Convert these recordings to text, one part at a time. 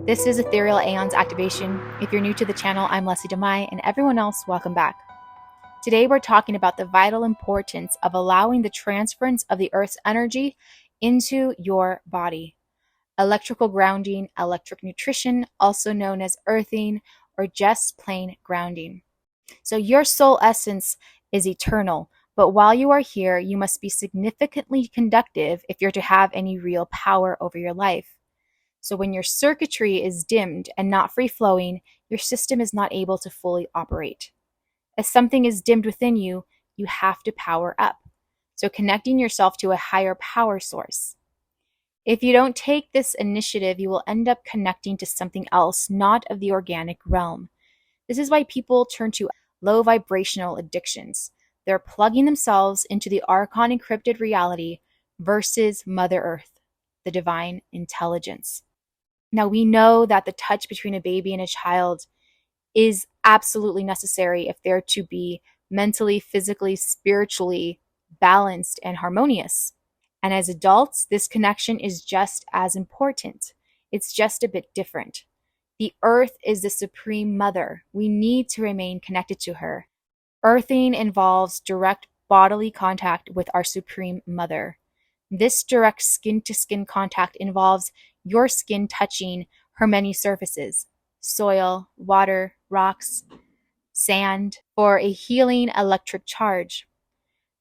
This is Ethereal Aeons activation. If you're new to the channel, I'm Lesly Damai, and everyone else, welcome back. Today we're talking about the vital importance of allowing the transference of the Earth's energy into your body. Electrical grounding, electric nutrition, also known as earthing, or just plain grounding. So your soul essence is eternal, but while you are here, you must be significantly conductive if you're to have any real power over your life. So when your circuitry is dimmed and not free-flowing, your system is not able to fully operate. As something is dimmed within you, you have to power up. So connecting yourself to a higher power source. If you don't take this initiative, you will end up connecting to something else, not of the organic realm. This is why people turn to low vibrational addictions. They're plugging themselves into the Archon encrypted reality versus Mother Earth, the divine intelligence. Now, we know that the touch between a baby and a child is absolutely necessary if they're to be mentally, physically, spiritually balanced and harmonious. And as adults, this connection is just as important. It's just a bit different. The earth is the supreme mother. We need to remain connected to her. Earthing involves direct bodily contact with our supreme mother. This direct skin-to-skin contact involves your skin touching her many surfaces: soil, water, rocks, sand, for a healing electric charge.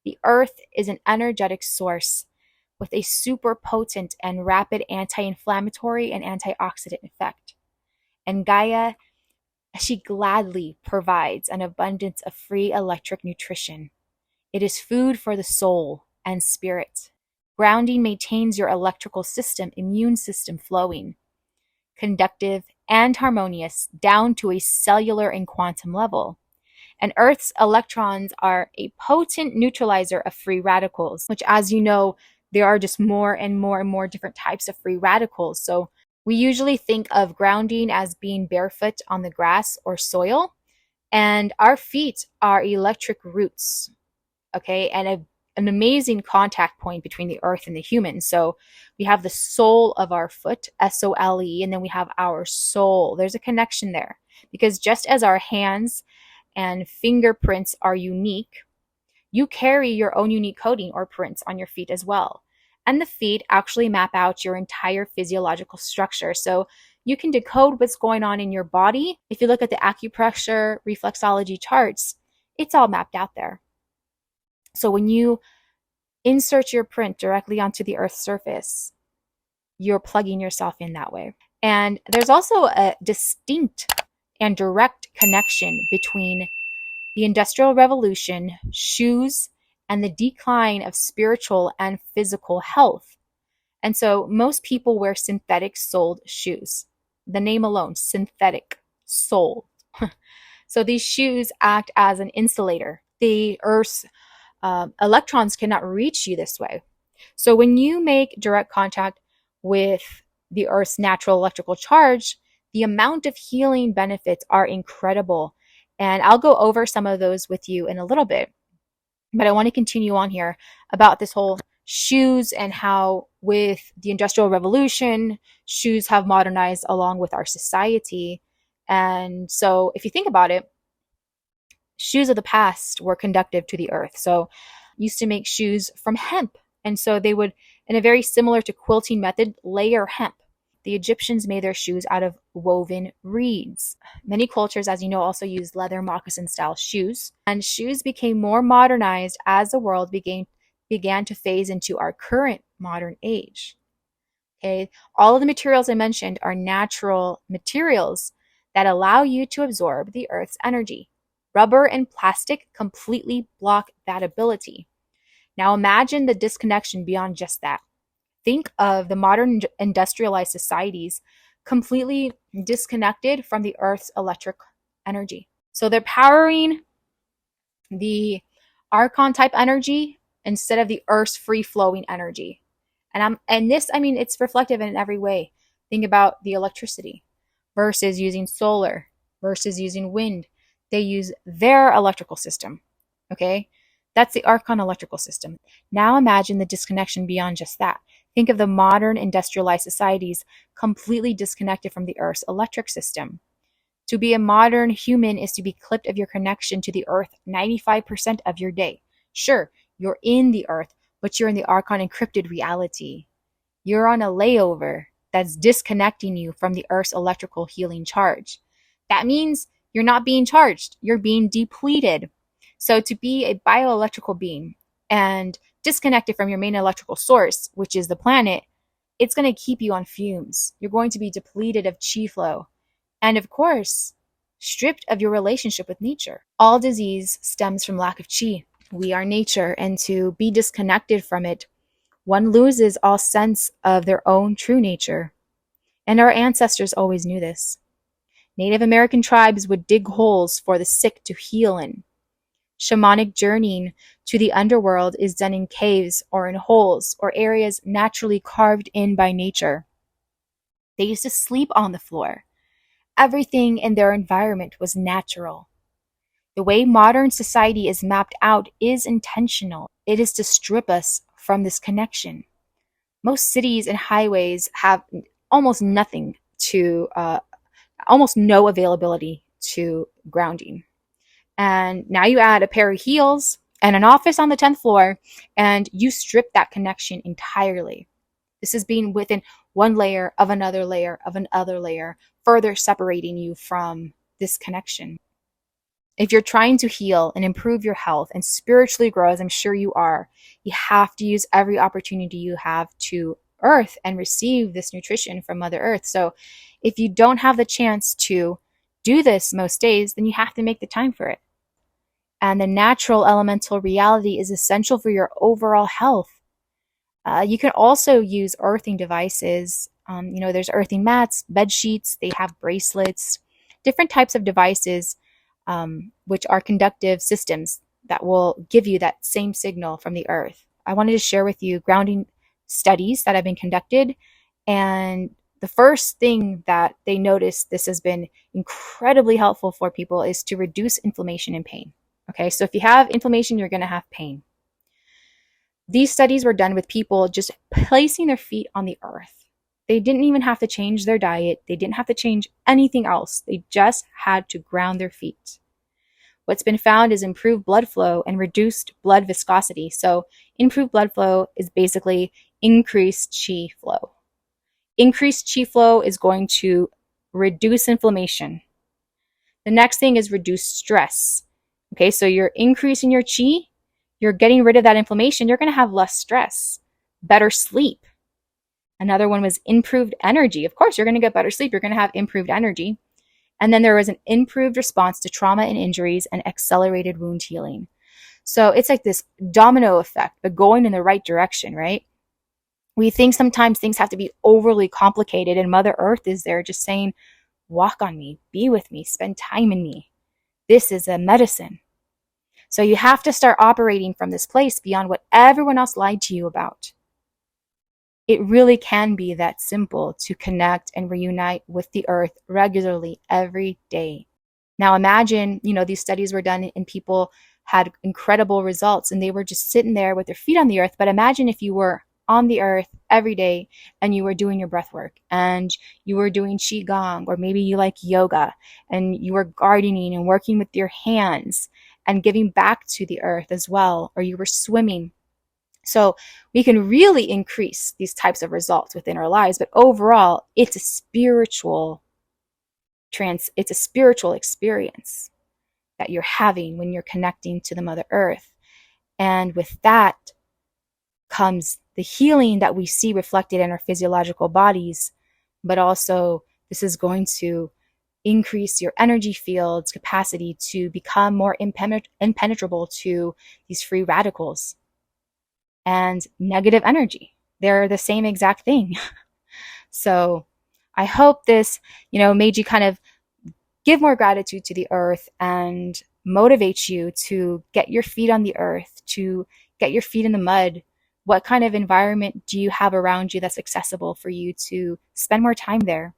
The earth is an energetic source with a super potent and rapid anti-inflammatory and antioxidant effect. And Gaia, she gladly provides an abundance of free electric nutrition. It is food for the soul and spirit. Grounding maintains your electrical system, immune system flowing, conductive and harmonious down to a cellular and quantum level. And Earth's electrons are a potent neutralizer of free radicals, which, as you know, there are just more and more different types of free radicals. So we usually think of grounding as being barefoot on the grass or soil, and our feet are electric roots, okay, and an amazing contact point between the earth and the human. So we have the sole of our foot, S-O-L-E, and then we have our soul. There's a connection there, because just as our hands and fingerprints are unique, you carry your own unique coding or prints on your feet as well. And the feet actually map out your entire physiological structure. So you can decode what's going on in your body. If you look at the acupressure, reflexology charts, it's all mapped out there. So when you insert your print directly onto the Earth's surface, you're plugging yourself in that way. And there's also a distinct and direct connection between the Industrial Revolution, shoes, and the decline of spiritual and physical health. And so most people wear synthetic soled shoes. The name alone, synthetic, soled. So these shoes act as an insulator. The Earth's electrons cannot reach you this way. So when you make direct contact with the Earth's natural electrical charge, the amount of healing benefits are incredible. And I'll go over some of those with you in a little bit. But I want to continue on here about this whole shoes and how with the Industrial Revolution, shoes have modernized along with our society. And so if you think about it, shoes of the past were conductive to the earth. So used to make shoes from hemp. And so they would, in a very similar to quilting method, layer hemp. The Egyptians made their shoes out of woven reeds. Many cultures, as you know, also used leather moccasin style shoes. And shoes became more modernized as the world began to phase into our current modern age. Okay, all of the materials I mentioned are natural materials that allow you to absorb the earth's energy. Rubber and plastic completely block that ability. Now imagine the disconnection beyond just that. Think of the modern industrialized societies completely disconnected from the Earth's electric energy. So they're powering the Archon type energy instead of the Earth's free-flowing energy. And this, I mean, it's reflective in every way. Think about the electricity versus using solar versus using wind. They use their electrical system, okay? That's the Archon electrical system. Now imagine the disconnection beyond just that. Think of the modern industrialized societies completely disconnected from the Earth's electric system. To be a modern human is to be clipped of your connection to the Earth 95% of your day. Sure, you're in the Earth, but you're in the Archon encrypted reality. You're on a layover that's disconnecting you from the Earth's electrical healing charge. That means you're not being charged, you're being depleted. So to be a bioelectrical being and disconnected from your main electrical source, which is the planet, it's going to keep you on fumes. You're going to be depleted of chi flow. And of course, stripped of your relationship with nature. All disease stems from lack of chi. We are nature, and to be disconnected from it, one loses all sense of their own true nature. And our ancestors always knew this. Native American tribes would dig holes for the sick to heal in. Shamanic journeying to the underworld is done in caves or in holes or areas naturally carved in by nature. They used to sleep on the floor. Everything in their environment was natural. The way modern society is mapped out is intentional. It is to strip us from this connection. Most cities and highways have almost nothing to, almost no availability to grounding. And now you add a pair of heels and an office on the 10th floor, and you strip that connection entirely. This is being within one layer of another layer of another layer, further separating you from this connection. If you're trying to heal and improve your health and spiritually grow, as I'm sure you are, you have to use every opportunity you have to Earth and receive this nutrition from Mother Earth. So if you don't have the chance to do this most days, then you have to make the time for it. And the natural elemental reality is essential for your overall health. You can also use earthing devices. There's earthing mats, bed sheets, they have bracelets, different types of devices, which are conductive systems that will give you that same signal from the earth. I wanted to share with you grounding studies that have been conducted. And the first thing that they noticed this has been incredibly helpful for people is to reduce inflammation and pain. Okay, so if you have inflammation, you're going to have pain. These studies were done with people just placing their feet on the earth. They didn't even have to change their diet. They didn't have to change anything else. They just had to ground their feet. What's been found is improved blood flow and reduced blood viscosity. So improved blood flow is basically increased chi flow. Increased chi flow is going to reduce inflammation. The next thing is reduce stress. Okay, so you're increasing your chi, you're getting rid of that inflammation, you're going to have less stress, better sleep. Another one was improved energy. Of course, you're going to get better sleep, you're going to have improved energy. And then there was an improved response to trauma and injuries and accelerated wound healing. So it's like this domino effect, but going in the right direction, right? We think sometimes things have to be overly complicated, and Mother Earth is there just saying, walk on me, be with me, spend time in me. This is a medicine. So you have to start operating from this place beyond what everyone else lied to you about. It really can be that simple to connect and reunite with the earth regularly every day. Now imagine, these studies were done and people had incredible results and they were just sitting there with their feet on the earth. But imagine if you were on the earth every day and you were doing your breath work and you were doing qigong, or maybe you like yoga and you were gardening and working with your hands and giving back to the earth as well, or you were swimming. So we can really increase these types of results within our lives, but overall, it's a spiritual experience that you're having when you're connecting to the Mother Earth. And with that comes the healing that we see reflected in our physiological bodies, but also this is going to increase your energy field's capacity to become more impenetrable to these free radicals and negative energy. They're the same exact thing. So I hope this, made you kind of give more gratitude to the earth and motivate you to get your feet on the earth, to get your feet in the mud. What kind of environment do you have around you that's accessible for you to spend more time there?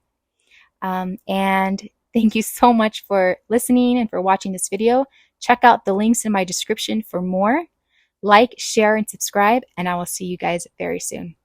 And thank you so much for listening and for watching this video. Check out the links in my description for more. Like, share, and subscribe, and I will see you guys very soon.